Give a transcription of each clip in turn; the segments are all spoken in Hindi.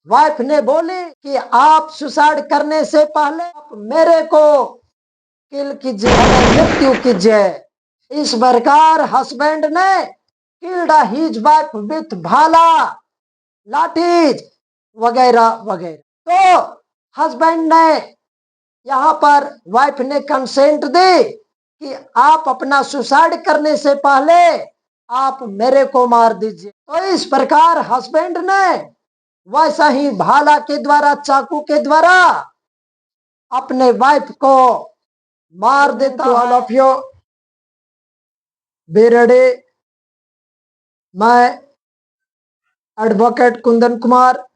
वाइफ ने बोली कि आप सुसाइड करने से पहले आप मेरे को किल कीजिए, मृत्यु कीजिए। इस प्रकार हस्बैंड ने किल्ड हिज वाइफ विथ भाला, लाठीज वगैरह वगैरह। तो हस्बैंड ने यहाँ पर वाइफ ने कंसेंट दी कि आप अपना सुसाइड करने से पहले आप मेरे को मार दीजिए। तो इस प्रकार हस्बैंड ने वैसा ही भाला के द्वारा, चाकू के द्वारा अपने वाइफ को मार देता। All of you be ready. मैं advocate Kundan Kumar,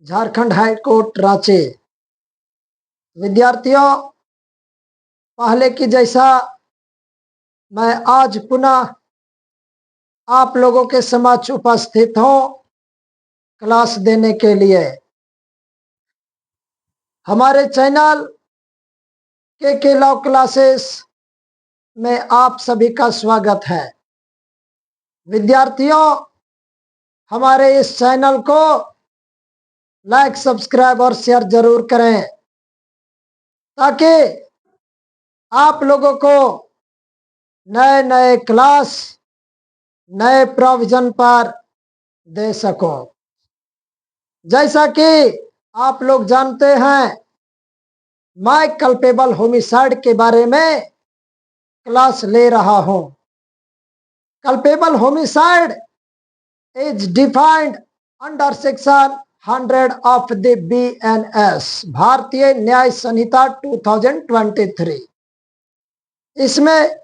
Jharkhand high court Ranchi. विद्यार्थियों, पहले की जैसा मैं आज पुनः आप लोगों के समक्ष उपस्थित हूं क्लास देने के लिए। हमारे चैनल के लॉ क्लासेस में आप सभी का स्वागत है। विद्यार्थियों, हमारे इस चैनल को लाइक, सब्सक्राइब और शेयर जरूर करें ताकि आप लोगों को नए नए क्लास नए प्रोविजन पर दे सको। जैसा कि आप लोग जानते हैं, मैं कल्पेबल होमिसाइड के बारे में क्लास ले रहा हूं। Culpable homicide is defined under section 100 of the BNS, भारतीय न्याय संहिता 2023। इसमें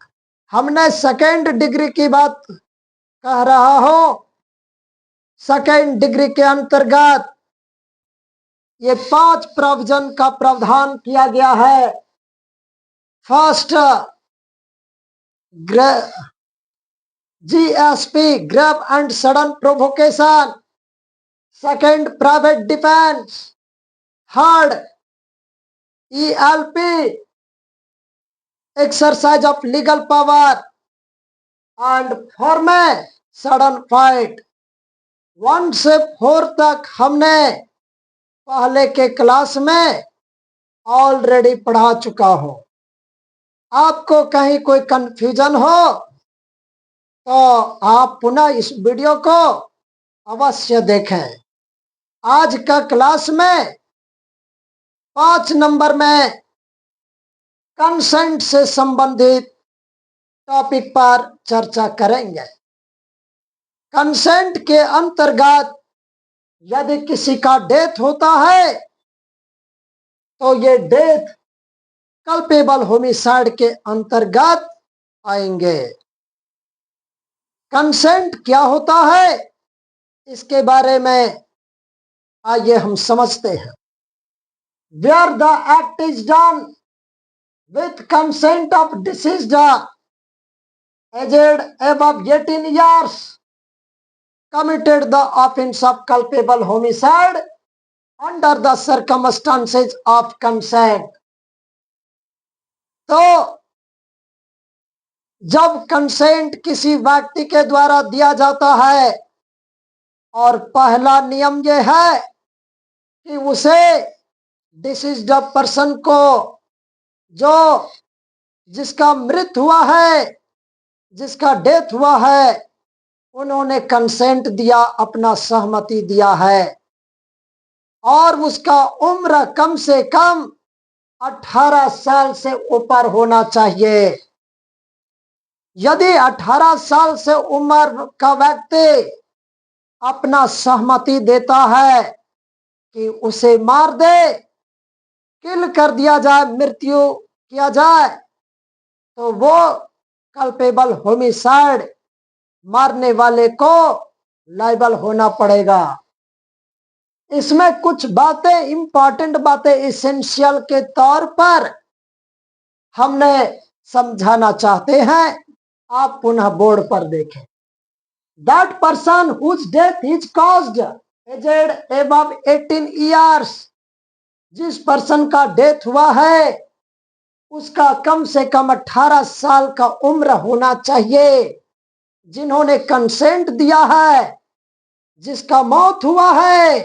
हमने सेकेंड डिग्री की बात कह रहा हूं। सेकेंड डिग्री के अंतर्गत ये 5 प्रोविजन का प्रावधान किया गया है। First, GSP, grave and sudden provocation. Second, private defence. Third, ELP, exercise of legal power. And four में सडन फाइट। 1 से 4 तक हमने पहले के क्लास में ऑलरेडी पढ़ा चुका हूं। आपको कहीं कोई कंफ्यूजन हो तो आप पुनः इस वीडियो को अवश्य देखें। आज का क्लास में 5 नंबर में कंसेंट से संबंधित टॉपिक पर चर्चा करेंगे। कंसेंट के अंतर्गत यदि किसी का डेथ होता है तो ये डेथ कल्पेबल होमिसाइड के अंतर्गत आएंगे। कंसेंट क्या होता है, इसके बारे में आइए हम समझते हैं। Where the act is done with consent of deceased aged above 18 years committed the offense of culpable homicide under the circumstances of consent। तो जब कंसेंट किसी व्यक्ति के द्वारा दिया जाता है, और पहला नियम यह है कि उसे डिसीज्ड पर्सन को, जो जिसका मृत्यु हुआ है, जिसका डेथ हुआ है, उन्होंने कंसेंट दिया, अपना सहमति दिया है, और उसका उम्र कम से कम 18 साल से ऊपर होना चाहिए। यदि 18 साल से उम्र का व्यक्ति अपना सहमति देता है कि उसे मार दे, किल कर दिया जाए, मृत्यु किया जाए, तो वो कल्पेबल होमिसाइड, मारने वाले को लायबल होना पड़ेगा। इसमें कुछ बातें, इंपॉर्टेंट बातें इसेंशियल के तौर पर हमने समझाना चाहते हैं। आप पुनः बोर्ड पर देखें। That person whose death is caused aged above 18 years, जिस पर्सन का डेथ हुआ है उसका कम से कम 18 साल का उम्र होना चाहिए। जिन्होंने कंसेंट दिया है, जिसका मौत हुआ है,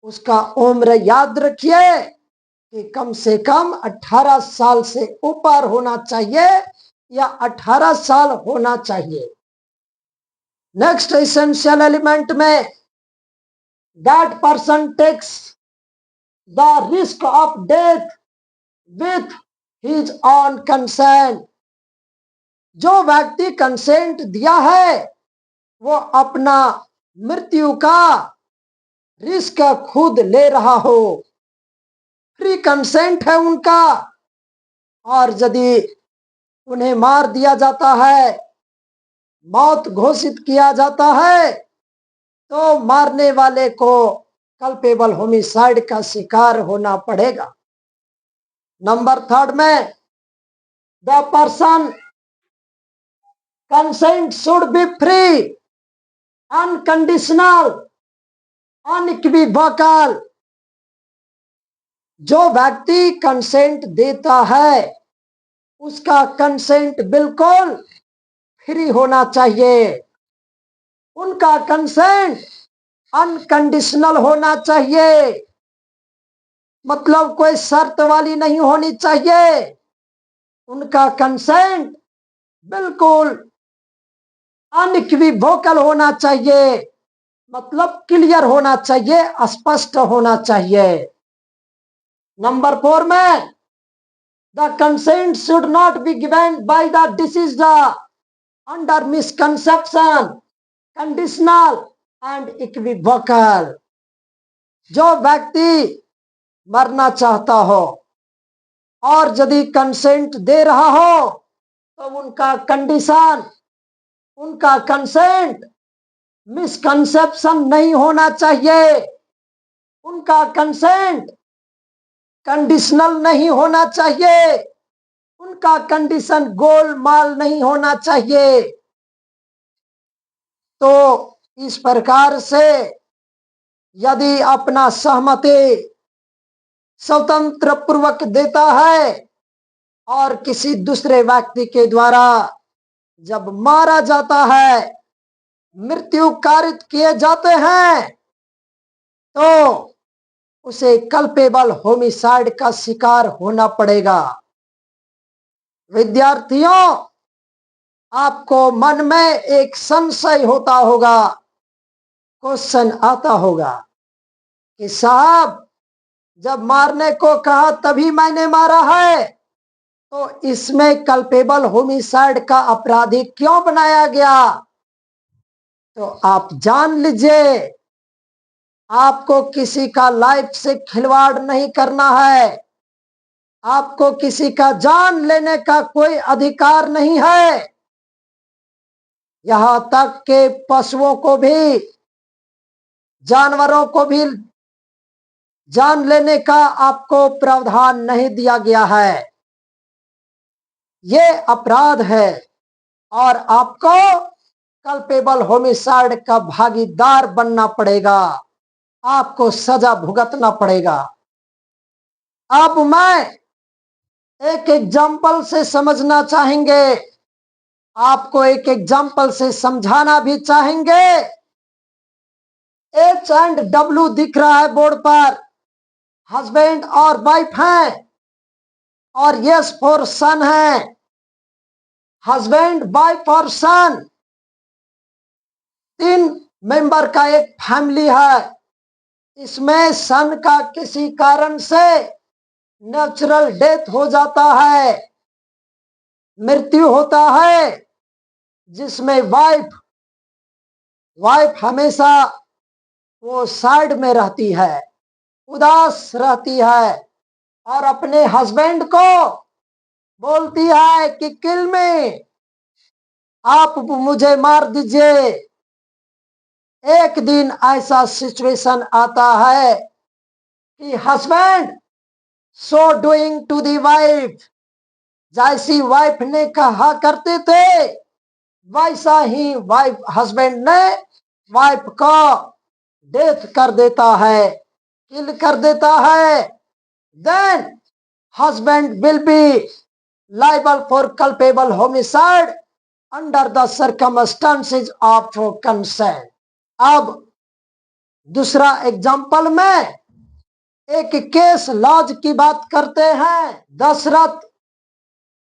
उसका उम्र याद रखिए कि कम से कम 18 साल से ऊपर होना चाहिए या 18 साल होना चाहिए। नेक्स्ट एसेंशियल एलिमेंट में that person takes the risk of death with his own consent. जो व्यक्ति कंसेंट दिया है वो अपना मृत्यु का रिस्क खुद ले रहा हो, फ्री कंसेंट है उनका। और यदि उन्हें मार दिया जाता है, मौत घोषित किया जाता है, तो मारने वाले को कल्पेबल होमिसाइड का शिकार होना पड़ेगा। नंबर 3 में the person consent should be free, unconditional, unequivocal. जो व्यक्ति कंसेंट देता है उसका कंसेंट बिल्कुल फ्री होना चाहिए, उनका कंसेंट अनकंडीशनल होना चाहिए, मतलब कोई शर्त वाली नहीं होनी चाहिए। उनका कंसेंट बिल्कुल अनइक्विवोकल होना चाहिए, मतलब क्लियर होना चाहिए, स्पष्ट होना चाहिए। नंबर 4 में the consent should not be given by the deceased under misconception, conditional and equivocal. जो व्यक्ति मरना चाहता हो और यदि कंसेंट दे रहा हो तो उनका कंडीशन, उनका कंसेंट मिसकंसेप्शन नहीं होना चाहिए, उनका कंसेंट कंडीशनल नहीं होना चाहिए, उनका कंडीशन गोलमाल नहीं होना चाहिए। तो इस प्रकार से यदि अपना सहमति स्वतंत्र पूर्वक देता है और किसी दूसरे व्यक्ति के द्वारा जब मारा जाता है, मृत्यु कारित किए जाते हैं, तो उसे कल्पेबल होमिसाइड का शिकार होना पड़ेगा। विद्यार्थियों, आपको मन में एक संशय होता होगा, क्वेश्चन आता होगा कि साहब जब मारने को कहा तभी मैंने मारा है, तो इसमें कल्पेबल होमिसाइड का अपराधी क्यों बनाया गया? तो आप जान लीजिए, आपको किसी का लाइफ से खिलवाड़ नहीं करना है, आपको किसी का जान लेने का कोई अधिकार नहीं है। यहां तक के पशुओं को भी, जानवरों को भी जान लेने का आपको प्रावधान नहीं दिया गया है। ये अपराध है और आपको कल्पेबल होमिसाइड का भागीदार बनना पड़ेगा, आपको सजा भुगतना पड़ेगा। अब मैं एक एग्जाम्पल से समझना चाहेंगे, आपको एक एग्जाम्पल से समझाना भी चाहेंगे। एच एंड डब्ल्यू दिख रहा है बोर्ड पर, हस्बैंड और वाइफ हैं, और यस फॉर सन है। हस्बैंड, वाइफ और सन, 3 मेंबर का एक फैमिली है। इसमें सन का किसी कारण से नेचुरल डेथ हो जाता है, मृत्यु होता है, जिसमें वाइफ हमेशा वो साइड में रहती है, उदास रहती है और अपने हस्बैंड को बोलती है कि किल मी, आप मुझे मार दीजिए। एक दिन ऐसा सिचुएशन आता है कि husband so doing to the wife, जैसी वाइफ ने कहा करते थे वैसा ही हस्बैंड ने वाइफ को डेथ कर देता है, किल कर देता है। Then husband will be liable for culpable homicide under the circumstances of consent. अब दूसरा एग्जाम्पल में एक केस लॉज की बात करते हैं। Dashrath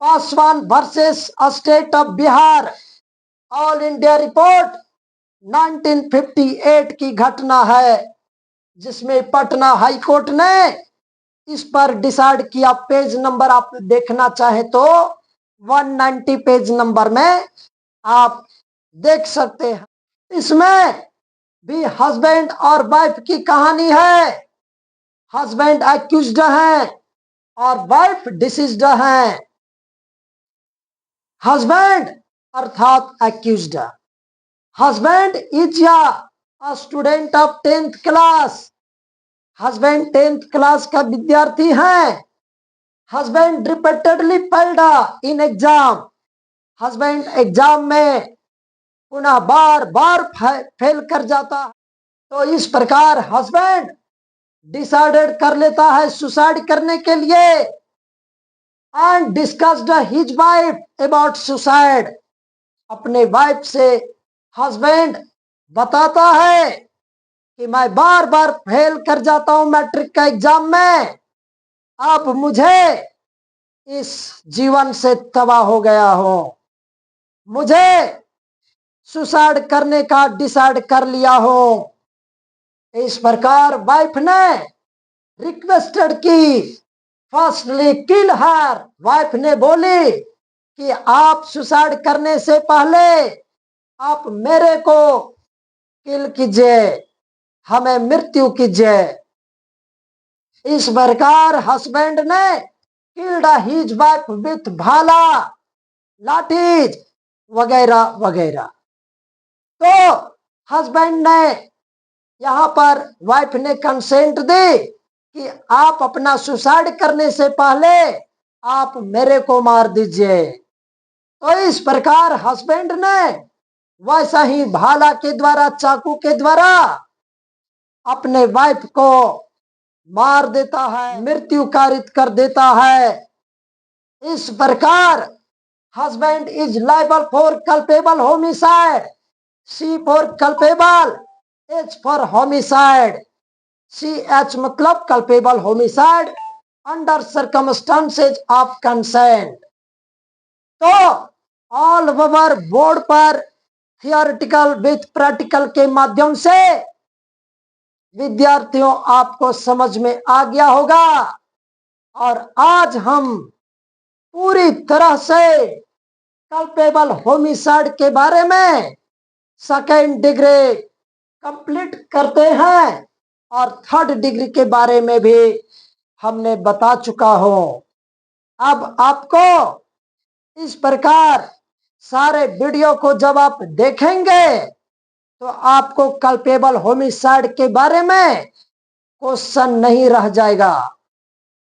Paswan versus state of Bihar, all India report 1958 की घटना है, जिसमें पटना हाई कोर्ट ने इस पर डिसाइड किया। पेज नंबर आप देखना चाहे तो 190 पेज नंबर में आप देख सकते हैं। इसमें भी हस्बैंड और वाइफ की कहानी है। हस्बैंड एक्यूज्ड हैं और वाइफ डिसीज्ड हैं। हस्बैंड अर्थात accused, husband is a student of 10th class. Husband 10th class का विद्यार्थी है। Husband repeatedly failed in exam. Husband exam में पुनः बार बार फेल कर जाता है। तो इस प्रकार हस्बैंड डिसाइडेड कर लेता है सुसाइड करने के लिए and discussed his wife about suicide. अपने वाइफ से हस्बैंड बताता है कि मैं बार बार फेल कर जाता हूं मैट्रिक का एग्जाम में, अब मुझे इस जीवन से तबाह हो गया हूं, मुझे सुसाइड करने का डिसाइड कर लिया हो। इस प्रकार वाइफ ने रिक्वेस्टेड की फर्स्टली किल हर। वाइफ ने बोली कि आप सुसाइड करने से पहले आप मेरे को किल कीजिए, हमें मृत्यु कीजिए। इस प्रकार हस्बैंड ने किल्ड हिज वाइफ विथ भाला, लाठीज वगैरह वगैरह। तो हस्बैंड ने यहाँ पर वाइफ ने कंसेंट दी कि आप अपना सुसाइड करने से पहले आप मेरे को मार दीजिए। तो इस प्रकार हस्बैंड ने वैसा ही भाला के द्वारा, चाकू के द्वारा अपने वाइफ को मार देता है, मृत्यु कारित कर देता है। इस प्रकार husband is liable for culpable homicide, C for culpable, H for homicide. C H मतलब culpable homicide under circumstances of consent. तो ऑल ओवर बोर्ड पर थियोरिटिकल विथ प्रैक्टिकल के माध्यम से विद्यार्थियों आपको समझ में आ गया होगा। और आज हम पूरी तरह से कल्पेबल होमिसाइड के बारे में सेकेंड डिग्री कंप्लीट करते हैं और थर्ड डिग्री के बारे में भी हमने बता चुका हूं। अब आपको इस प्रकार सारे वीडियो को जब आप देखेंगे तो आपको कल्पेबल होमिसाइड के बारे में क्वेश्चन नहीं रह जाएगा।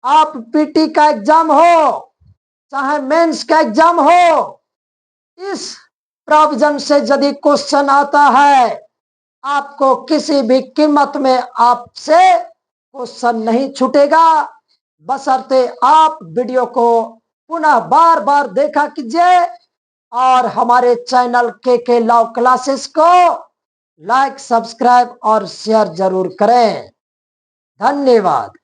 आप पीटी का एग्जाम हो चाहे मेंस का एग्जाम हो, इस प्रोविजन से यदि क्वेश्चन आता है आपको किसी भी कीमत में आपसे क्वेश्चन नहीं छूटेगा, बशर्ते आप वीडियो को पुनः बार बार देखा कीजिए और हमारे चैनल के लॉ क्लासेस को लाइक, सब्सक्राइब और शेयर जरूर करें। धन्यवाद।